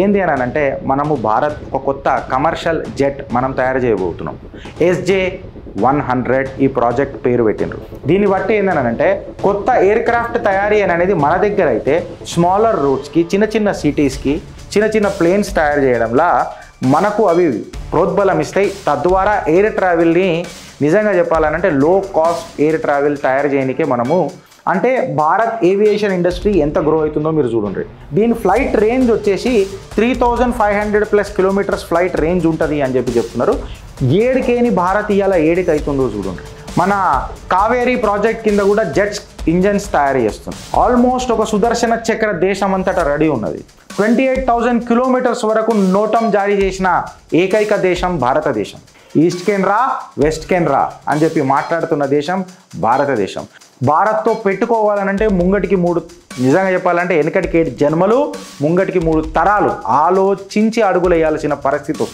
ఏంది అని అంటే మనము భారత్ ఒక కొత్త కమర్షియల్ జెట్ మనం తయారు చేయబోతున్నాం. SJ-100 ఈ ప్రాజెక్ట్ పేరు పెట్టిండ్రు. దీన్ని బట్టి ఏంటంటే కొత్త ఎయిర్ క్రాఫ్ట్ తయారీ అనేది మన దగ్గర అయితే స్మాలర్ రూట్స్కి, చిన్న చిన్న సిటీస్కి చిన్న చిన్న ప్లేన్స్ తయారు చేయడంలా మనకు అవి ప్రోద్బలం ఇస్తాయి. తద్వారా ఎయిర్ ట్రావెల్ని నిజంగా చెప్పాలంటే లో కాస్ట్ ఎయిర్ ట్రావెల్ తయారు చేయడానికే మనము అంటే భారత్ ఏవియేషన్ ఇండస్ట్రీ ఎంత గ్రో అవుతుందో మీరు చూడండి. దీని ఫ్లైట్ రేంజ్ వచ్చేసి 3500+ కిలోమీటర్స్ ఫ్లైట్ రేంజ్ ఉంటుంది అని చెప్తున్నారు. 7Kని భారత్ ఇవాళ 7కి అవుతుందో చూడండి. మన కావేరీ ప్రాజెక్ట్ కింద కూడా జెట్స్ ఇంజన్స్ తయారు చేస్తుంది. ఆల్మోస్ట్ ఒక సుదర్శన చక్ర దేశం అంతటా రెడీ ఉన్నది. 28,000 కిలోమీటర్స్ వరకు నోటం జారీ చేసిన ఏకైక దేశం భారతదేశం. ఈస్ట్ కెన్ రా, వెస్ట్ కెన్ రా అని చెప్పి మాట్లాడుతున్న దేశం భారతదేశం. భారత్తో పెట్టుకోవాలనంటే ముంగటికి 3 నిజంగా చెప్పాలంటే వెనకటికి 7 జన్మలు, ముంగటికి 3 తరాలు ఆలోచించి అడుగులు వేయాల్సిన పరిస్థితి.